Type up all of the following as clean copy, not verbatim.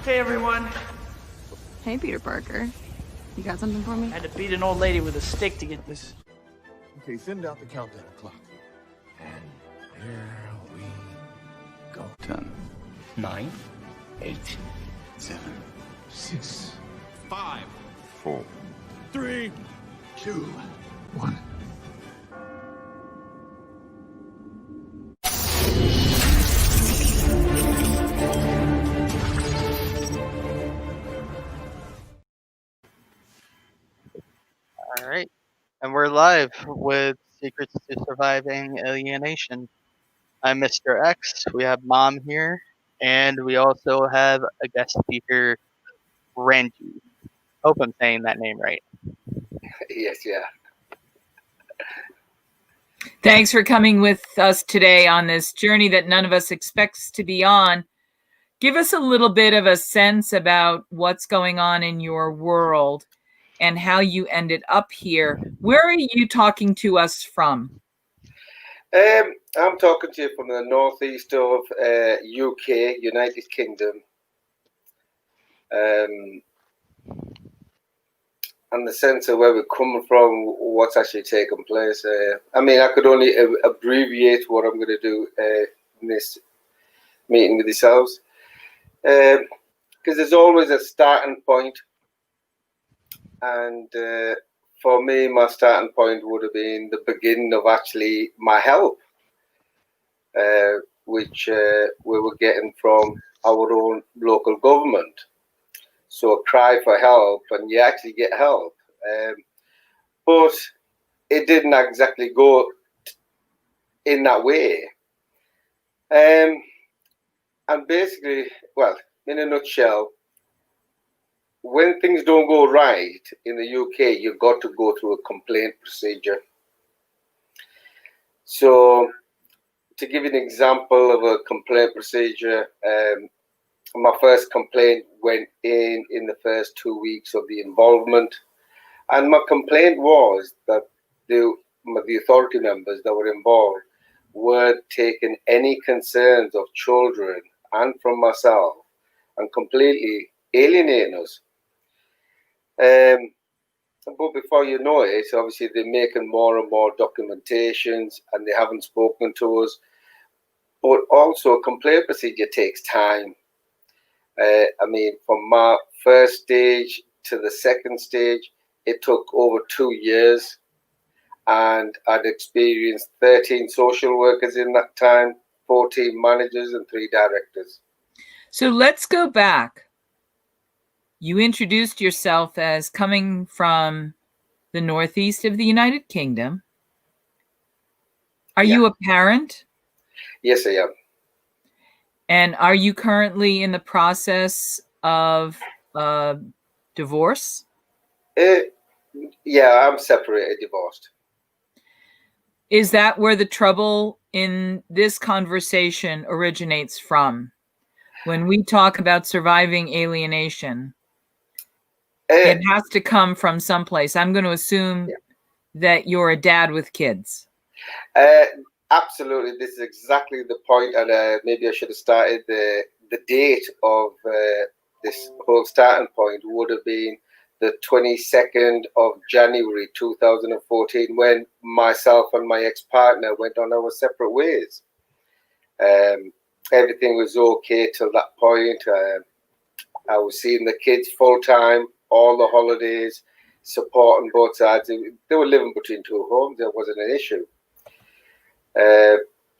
Hey everyone. Hey, Peter Parker. You got something for me? I had to beat an old lady with a stick to get this. Okay, send out the countdown clock. And here we go. 10, 9, 8, 7, 6, 5, 4, 3, 2, 1. All right, and we're live with Secrets to Surviving Alienation. I'm Mr. X. We have Mom here, and we also have a guest speaker, Renji. Hope I'm saying that name right. Yes, yeah. Thanks for coming with us today on this journey that none of us expects to be on. Give us a little bit of a sense about what's going on in your world and how you ended up here. Where are you talking to us from? I'm talking to you from the northeast of UK, United Kingdom. And the sense of where we're coming from, what's actually taking place. I mean, I could only abbreviate what I'm going to do in this meeting with yourselves. Because there's always a starting point. And for me, my starting point would have been the beginning of actually my help, which we were getting from our own local government. So a cry for help, and you actually get help. But it didn't exactly go in that way. And basically, well, in a nutshell, when things don't go right in the UK, you've got to go through a complaint procedure. So to give you an example of a complaint procedure, my first complaint went in the first 2 weeks of the involvement. And my complaint was that the authority members that were involved weren't taking any concerns of children and from myself and completely alienating us. But before you know it, obviously they're making more and more documentations and they haven't spoken to us. But also a complaint procedure takes time. I mean, from my first stage to the second stage, it took over 2 years. And I'd experienced 13 social workers in that time, 14 managers and 3 directors. So let's go back. You introduced yourself as coming from the northeast of the United Kingdom. Are you a parent? Yes, I am. And are you currently in the process of divorce? Yeah, I'm separated, divorced. Is that where the trouble in this conversation originates from? When we talk about surviving alienation, it has to come from someplace. I'm going to assume that you're a dad with kids. Absolutely. This is exactly the point. And maybe I should have started the date of this whole starting point would have been the 22nd of January 2014, when myself and my ex-partner went on our separate ways. Everything was okay till that point. I was seeing the kids full-time, all the holidays, supporting both sides. They were living between 2 homes. There wasn't an issue.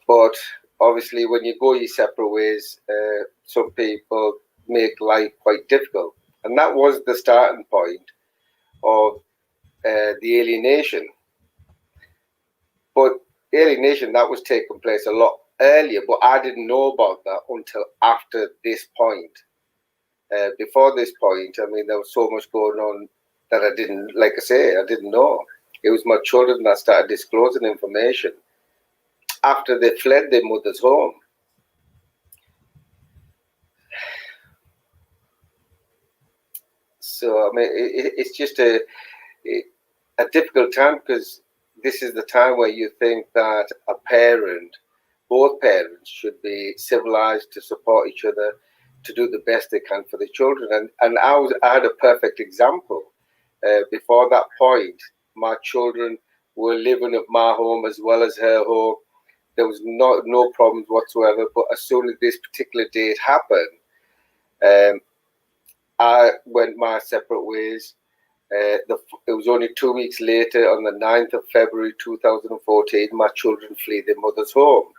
But obviously, when you go your separate ways, some people make life quite difficult. And that was the starting point of the alienation. But alienation, that was taking place a lot earlier, but I didn't know about that until after this point. Before this point, I mean, there was so much going on that I didn't, like I say, I didn't know. It was my children that started disclosing information after they fled their mother's home. So, I mean, it's just a difficult time, because this is the time where you think that a parent, both parents, should be civilized to support each other, to do the best they can for the children. And I had a perfect example. Before that point, my children were living at my home as well as her home. There was no problems whatsoever. But as soon as this particular date happened, I went my separate ways. It was only 2 weeks later, on the 9th of February 2014, my children fled their mother's home.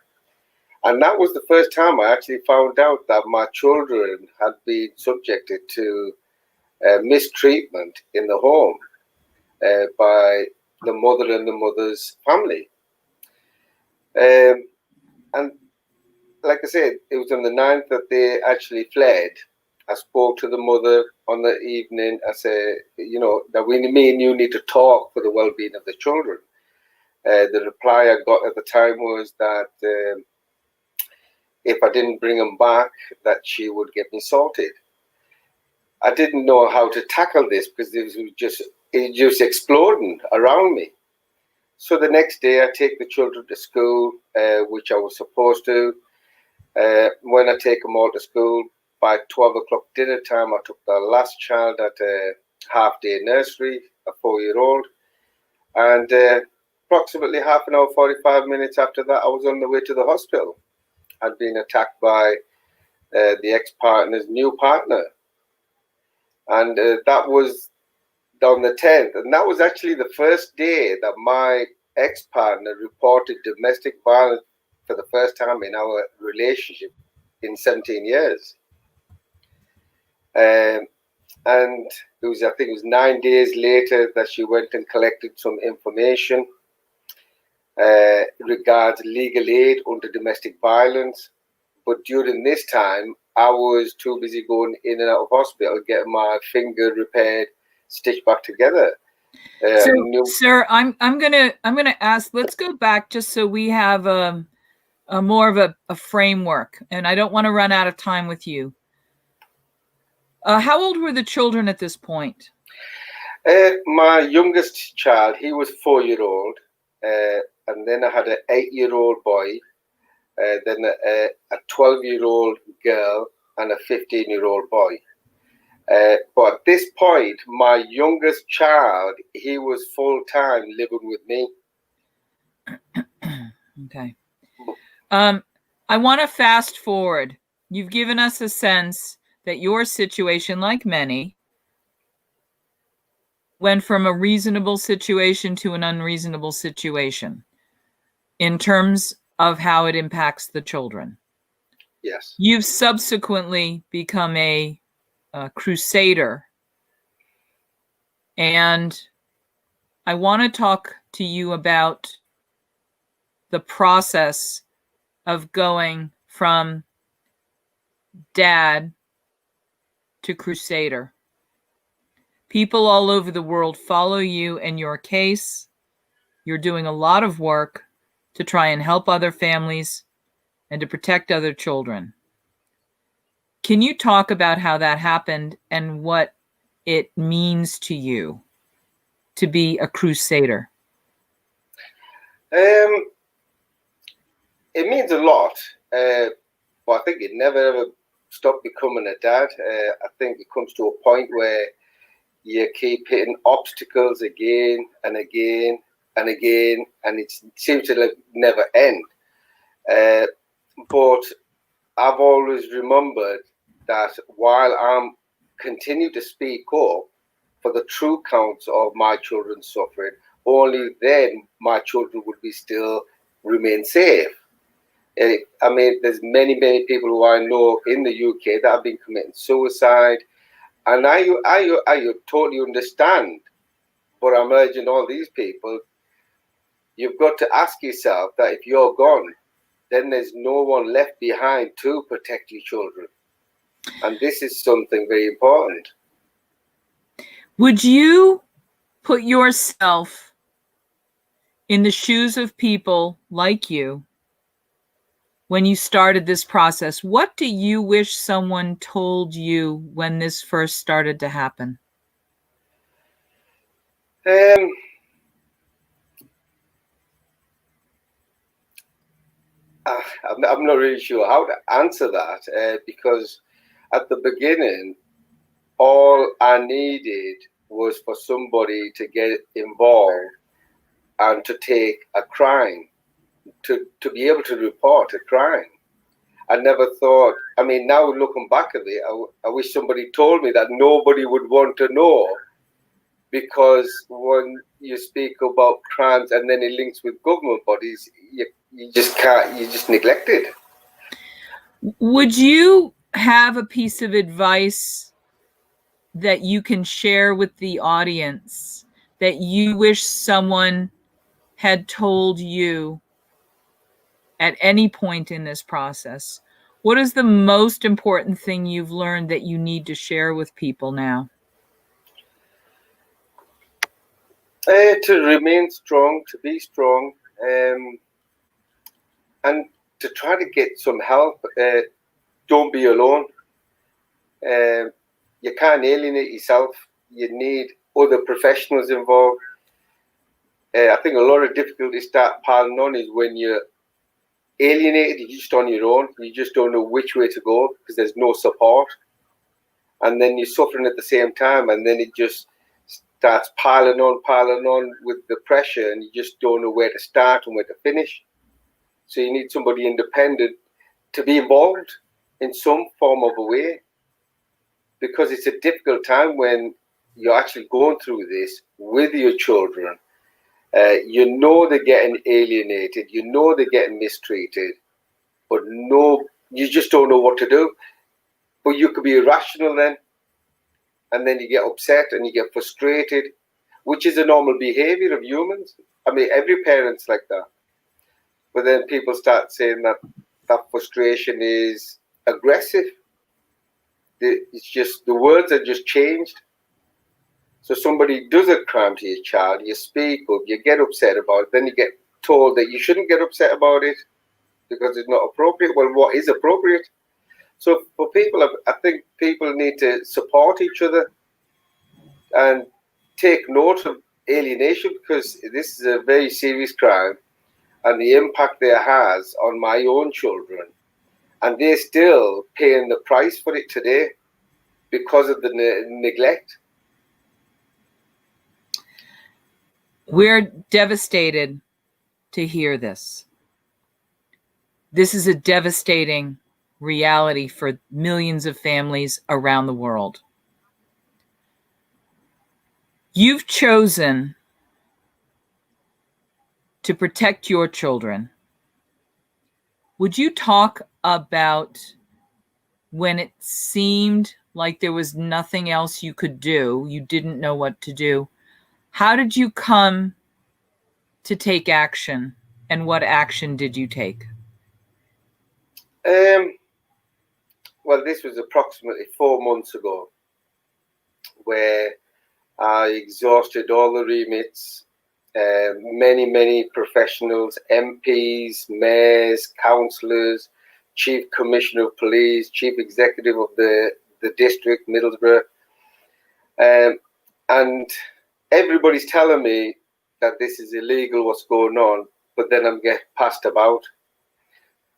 And that was the first time I actually found out that my children had been subjected to mistreatment in the home by the mother and the mother's family. And like I said, it was on the 9th that they actually fled. I spoke to the mother on the evening. I said, that me and you need to talk for the well-being of the children. The reply I got at the time was that if I didn't bring them back, that she would get me sorted. I didn't know how to tackle this because it was just exploding around me. So the next day I take the children to school, which I was supposed to. When I take them all to school, by 12 o'clock dinner time, I took the last child at a half-day nursery, a 4-year-old. And approximately half an hour, 45 minutes after that, I was on the way to the hospital. I'd been attacked by the ex-partner's new partner. And that was on the 10th. And that was actually the first day that my ex-partner reported domestic violence for the first time in our relationship in 17 years. And I think it was 9 days later that she went and collected some information regards legal aid under domestic violence. But during this time, I was too busy going in and out of hospital, getting my finger repaired, stitched back together. Sir, I'm gonna ask. Let's go back just so we have a more of a framework, and I don't want to run out of time with you. How old were the children at this point? My youngest child, he was 4-year-old, and then I had an 8-year-old boy, then a 12-year-old girl, and a 15-year-old boy. But at this point, my youngest child, he was full-time living with me. Okay. I want to fast forward. You've given us a sense that your situation, like many, went from a reasonable situation to an unreasonable situation in terms of how it impacts the children. Yes. You've subsequently become a crusader. And I want to talk to you about the process of going from dad to crusader. People all over the world follow you and your case. You're doing a lot of work to try and help other families and to protect other children. Can you talk about how that happened and what it means to you to be a crusader? It means a lot, but I think it never ever stopped becoming a dad. I think it comes to a point where you keep hitting obstacles again and again and again, and it seems to never end. But I've always remembered that while I'm continue to speak up for the true counts of my children's suffering, only then my children would be still remain safe. I mean, there's many people who I know in the UK that have been committing suicide, and I totally understand. But I'm urging all these people, you've got to ask yourself that if you're gone, then there's no one left behind to protect your children. And this is something very important. Would you put yourself in the shoes of people like you when you started this process? What do you wish someone told you when this first started to happen? I'm not really sure how to answer that because at the beginning, all I needed was for somebody to get involved and to take a crime, to be able to report a crime. I never thought, I mean, now looking back at it, I wish somebody told me that nobody would want to know, because when you speak about crimes and then it links with government bodies, you just can't, you just neglect it. Would you have a piece of advice that you can share with the audience that you wish someone had told you at any point in this process? What is the most important thing you've learned that you need to share with people now? To remain strong, to be strong, and to try to get some help. Don't be alone. You can't alienate yourself. You need other professionals involved. I think a lot of difficulties start piling on is when you're alienated, you're just on your own. You just don't know which way to go because there's no support. And then you're suffering at the same time, and then it just starts piling on with the pressure, and you just don't know where to start and where to finish. So you need somebody independent to be involved in some form of a way, because it's a difficult time when you're actually going through this with your children. You know they're getting alienated, you know they're getting mistreated, but no, you just don't know what to do. But you could be irrational then, and then you get upset and you get frustrated, which is a normal behavior of humans. I mean, every parent's like that. But then people start saying that that frustration is aggressive. It's just, the words are just changed. So somebody does a crime to your child, you speak up, you get upset about it, then you get told that you shouldn't get upset about it because it's not appropriate. Well, what is appropriate? So for people, I think people need to support each other and take note of alienation, because this is a very serious crime and the impact it has on my own children. And they're still paying the price for it today because of the neglect. We're devastated to hear this. This is a devastating reality for millions of families around the world. You've chosen to protect your children. Would you talk about when it seemed like there was nothing else you could do, you didn't know what to do? How did you come to take action, and what action did you take? Well, this was approximately 4 months ago, where I exhausted all the remits, many professionals, MPs, mayors, councillors, Chief Commissioner of Police, Chief Executive of the district, Middlesbrough, and everybody's telling me that this is illegal, what's going on, but then I'm getting passed about.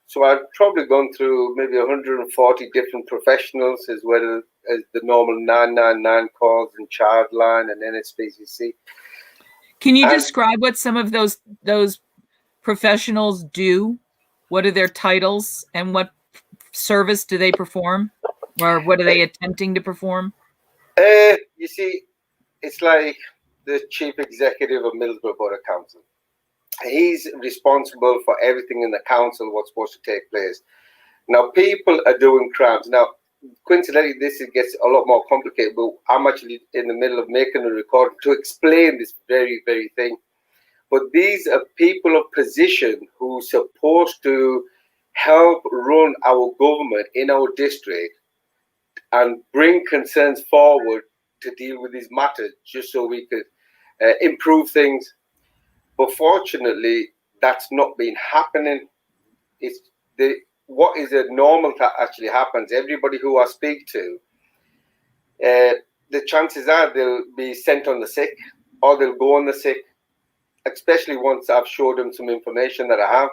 So I've probably gone through maybe 140 different professionals, as well as the normal 999 calls and Childline and NSPCC. Can you describe what some of those professionals do? What are their titles, and what service do they perform, or what are they attempting to perform? You see, it's like the Chief Executive of Middlesbrough Borough Council. He's responsible for everything in the council, what's supposed to take place. Now, people are doing crimes. Now, coincidentally, this gets a lot more complicated, but I'm actually in the middle of making a recording to explain this very thing. But these are people of position who are supposed to help run our government in our district and bring concerns forward to deal with these matters, just so we could improve things. But fortunately, that's not been happening. It's what is a normal that actually happens. Everybody who I speak to, the chances are they'll be sent on the sick, or they'll go on the sick, especially once I've showed them some information that I have.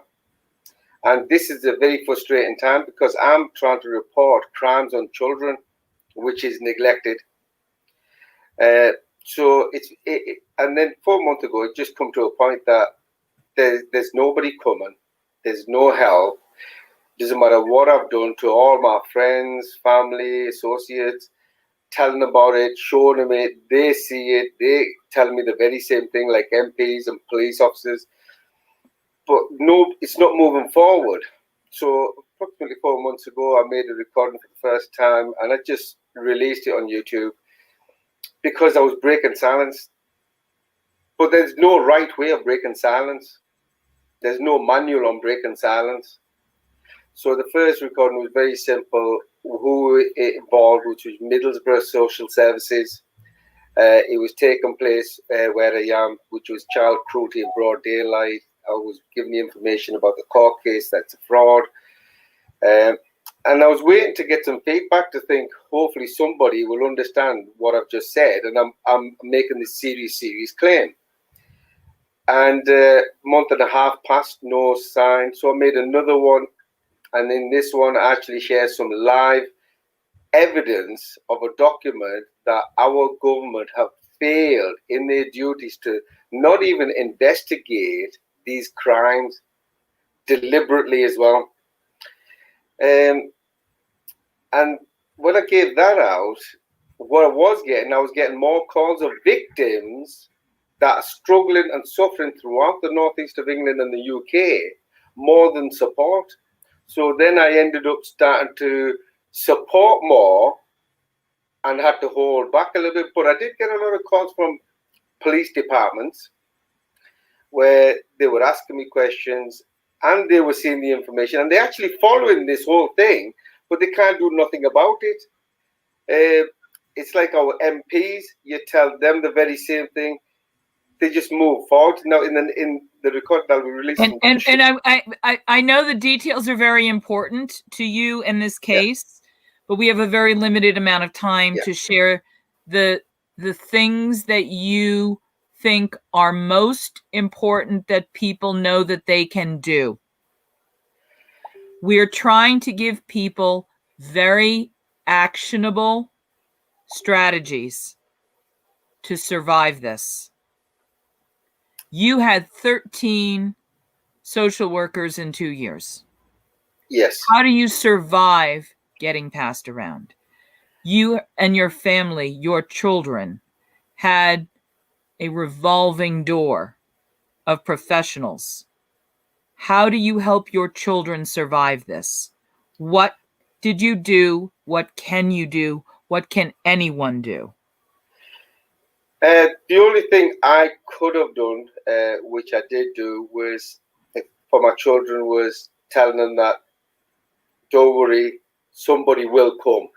And this is a very frustrating time because I'm trying to report crimes on children, which is neglected. So and then 4 months ago, it just come to a point that there's nobody coming. There's no help. Doesn't matter what I've done to all my friends, family, associates, telling them about it, showing them it. They see it. They tell me the very same thing, like MPs and police officers. But no, it's not moving forward. So approximately 4 months ago, I made a recording for the first time, and I just released it on YouTube because I was breaking silence. But there's no right way of breaking silence. There's no manual on breaking silence. So the first recording was very simple. Who it involved, which was Middlesbrough Social Services. It was taking place where I am, which was child cruelty in broad daylight. I was giving the information about the court case, that's a fraud. And I was waiting to get some feedback to think, hopefully somebody will understand what I've just said. And I'm making this serious claim. And a month and a half passed, no sign. So I made another one. And in this one, I actually share some live evidence of a document that our government have failed in their duties to not even investigate these crimes deliberately as well. And when I gave that out, what I was getting more calls of victims that are struggling and suffering throughout the northeast of England and the UK more than support. So then I ended up starting to support more and had to hold back a little bit. But I did get a lot of calls from police departments where they were asking me questions and they were seeing the information and they're actually following this whole thing, but they can't do nothing about it. It's like our MPs, you tell them the very same thing. They just move forward. Now, in the record that we released, and I know the details are very important to you in this case, but we have a very limited amount of time to share the things that you think are most important that people know that they can do. We're trying to give people very actionable strategies to survive this. You had 13 social workers in 2 years. Yes. How do you survive getting passed around? You and your family, your children, had a revolving door of professionals. How do you help your children survive this? What did you do? What can you do? What can anyone do? The only thing I could have done, which I did do, was for my children, was telling them that, don't worry, somebody will come.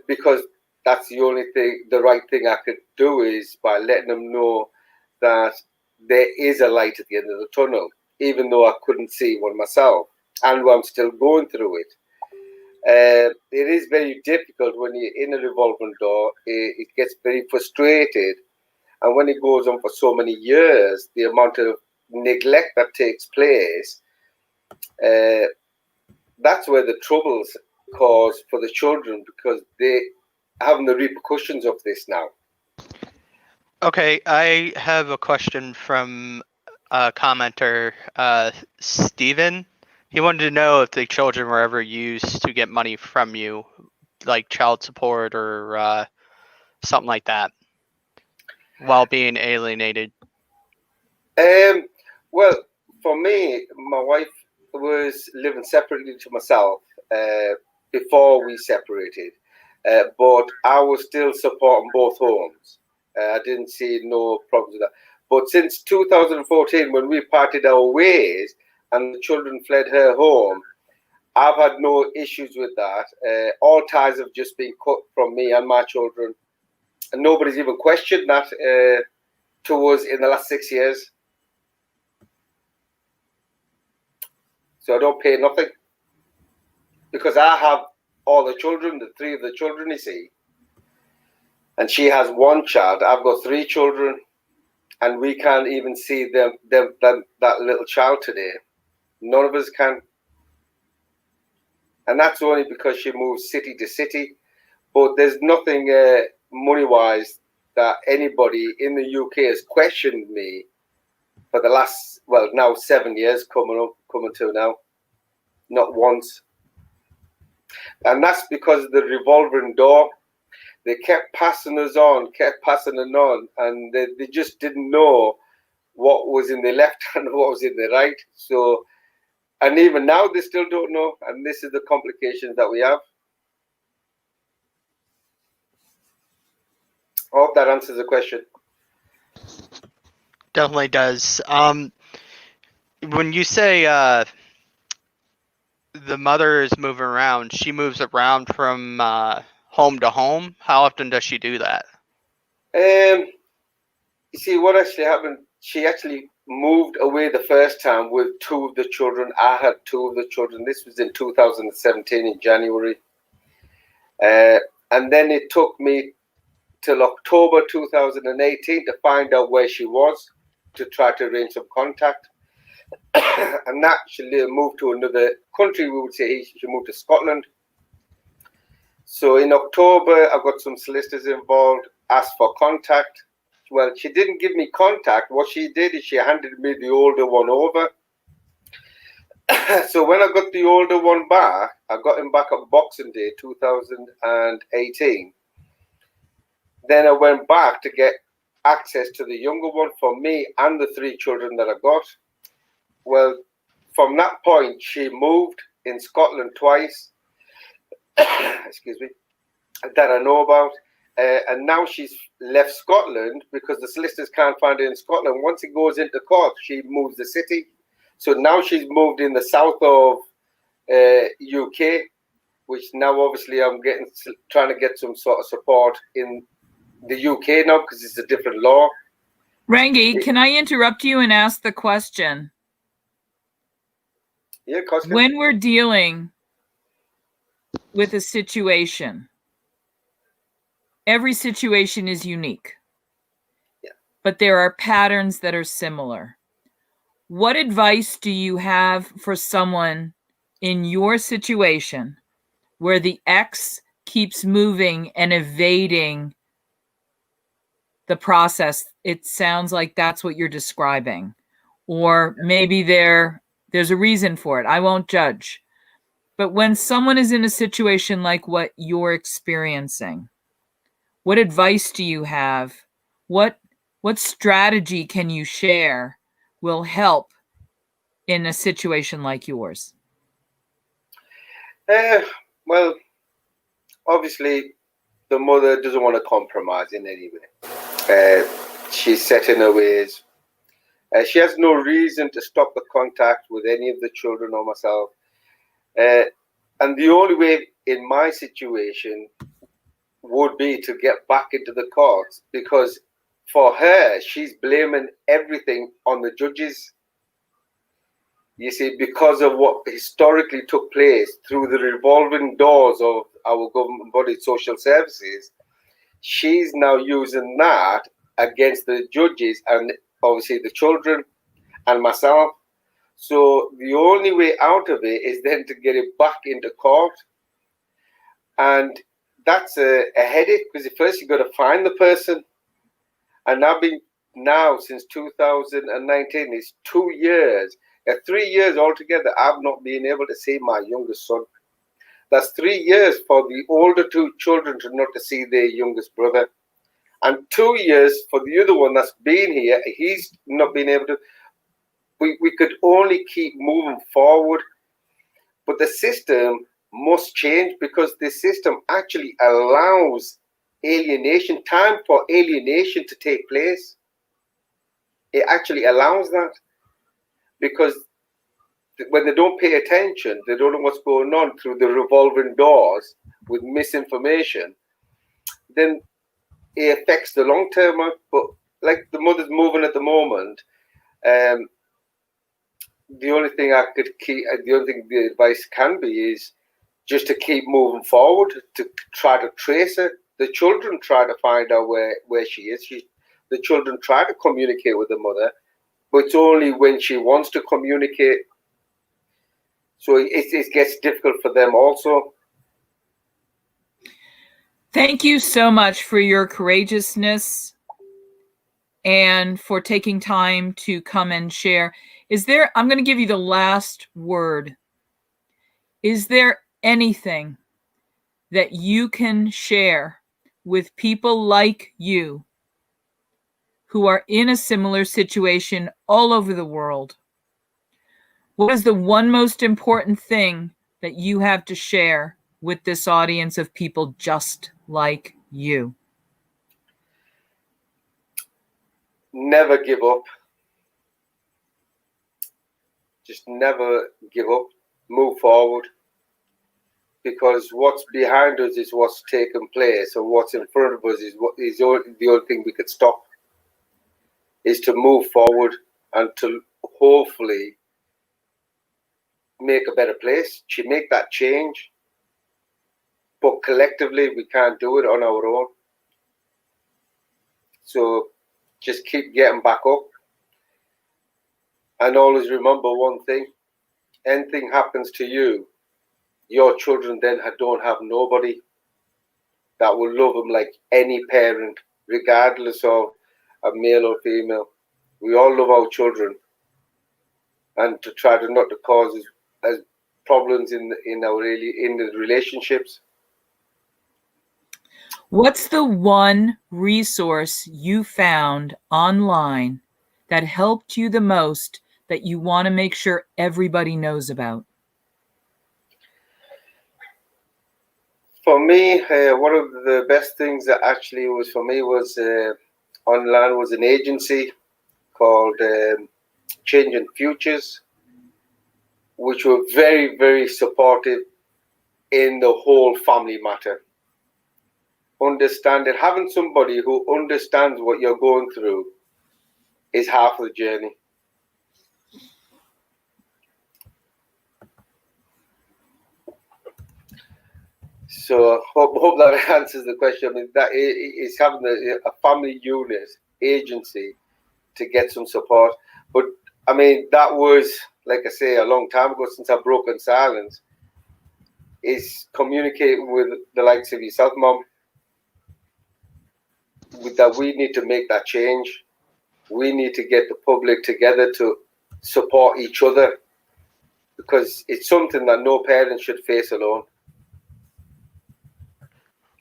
Because that's the only thing, the right thing I could do is by letting them know that there is a light at the end of the tunnel, even though I couldn't see one myself, and I'm still going through it. It is very difficult when you're in a revolving door. It gets very frustrated, and when it goes on for so many years, the amount of neglect that takes place, that's where the troubles cause for the children, because they having the repercussions of this now. Okay, I have a question from a commenter, Steven. He wanted to know if the children were ever used to get money from you, like child support or something like that, while being alienated. Well, for me, my wife was living separately to myself before we separated, but I was still supporting both homes. I didn't see no problems with that. But since 2014, when we parted our ways and the children fled her home, I've had no issues with that. All ties have just been cut from me and my children. And nobody's even questioned that to us in the last 6 years. So I don't pay nothing. Because I have all the children, the 3 of the children, you see. And she has 1 child. I've got 3 children. And we can't even see that little child today. None of us can. And that's only because she moves city to city. But there's nothing money-wise that anybody in the UK has questioned me for the last, well, now 7 years coming to now. Not once. And that's because of the revolving door. They kept passing us on, kept passing it on, and they just didn't know what was in the left and what was in the right. So, and even now they still don't know, and this is the complications that we have. I hope that answers the question. Definitely does. When you say the mother is moving around, she moves around from home to home. How often does she do that? You see, what actually happened, she actually moved away the first time with 2 of the children. I had 2 of the children. This was in 2017 in January. And then it took me till October 2018 to find out where she was, to try to arrange some contact. And that she moved to another country. We would say she moved to Scotland. So in October, I got some solicitors involved, asked for contact. Well, she didn't give me contact. What she did is she handed me the older one over. So when I got the older one back, I got him back on Boxing Day 2018. Then I went back to get access to the younger one for me and the 3 children that I got. Well, from that point, she moved in Scotland twice, excuse me, that I know about. And now she's left Scotland because the solicitors can't find her in Scotland. Once it goes into court, she moves the city. So now she's moved in the south of UK, which now obviously I'm trying to get some sort of support in the UK now because it's a different law. Rangi, can I interrupt you and ask the question? Yeah, Koska. When we're dealing with a situation, every situation is unique. Yeah. But there are patterns that are similar. What advice do you have for someone in your situation where the ex keeps moving and evading the process? It sounds like that's what you're describing. Or maybe there's a reason for it. I won't judge. But when someone is in a situation like what you're experiencing, what advice do you have? What strategy can you share will help in a situation like yours? Well, obviously, the mother doesn't want to compromise in any way. She's set in her ways. She has no reason to stop the contact with any of the children or myself. And the only way in my situation would be to get back into the courts, because for her, she's blaming everything on the judges. You see, because of what historically took place through the revolving doors of our government body, social services, she's now using that against the judges and obviously the children and myself. So the only way out of it is then to get it back into court. And that's a headache, because first you've got to find the person. And I've been now since 2019, it's 2 years. 3 years altogether, I've not been able to see my youngest son. That's 3 years for the older 2 children to not to see their youngest brother. And 2 years for the other one that's been here, he's not been able to. We could only keep moving forward. But the system must change, because the system actually allows alienation, time for alienation to take place. It actually allows that, because when they don't pay attention, they don't know what's going on through the revolving doors with misinformation, then it affects the long term. But like the mother's moving at the moment, the only thing the advice can be is just to keep moving forward, to try to trace her. The children try to find out where she is. The children try to communicate with the mother, but it's only when she wants to communicate So it gets difficult for them also. Thank you so much for your courageousness and for taking time to come and share. I'm going to give you the last word. Is there anything that you can share with people like you who are in a similar situation all over the world? What is the one most important thing that you have to share with this audience of people just like you? Never give up. Just never give up. Move forward. Because what's behind us is what's taken place, and what's in front of us is the only thing we could stop. Is to move forward and to hopefully make a better place, to make that change. But collectively, we can't do it on our own. So just keep getting back up. And always remember one thing. Anything happens to you, your children then don't have nobody that will love them like any parent, regardless of a male or female. We all love our children. And to try to not to cause as problems in the relationships. What's the one resource you found online that helped you the most that you want to make sure everybody knows about? For me, one of the best things that actually was for me was online was an agency called Changing Futures, which were very, very supportive in the whole family matter. Having somebody who understands what you're going through is half the journey. So hope that answers the question. I mean, that is having a family unit agency to get some support. But I mean, that was, like I say, a long time ago since I've broken silence. Is communicating with the likes of yourself, Mom. That we need to make that change. We need to get the public together to support each other, because it's something that no parent should face alone.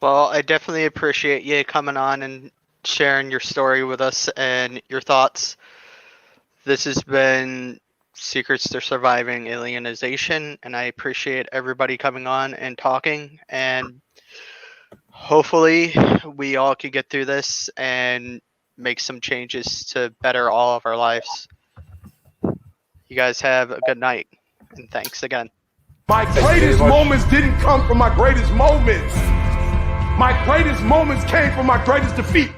Well, I definitely appreciate you coming on and sharing your story with us and your thoughts. This has been Secrets to Surviving Alienation, and I appreciate everybody coming on and talking, and hopefully we all can get through this and make some changes to better all of our lives. You guys have a good night, and thanks again. My greatest moments didn't come from my greatest moments. My greatest moments came from my greatest defeat.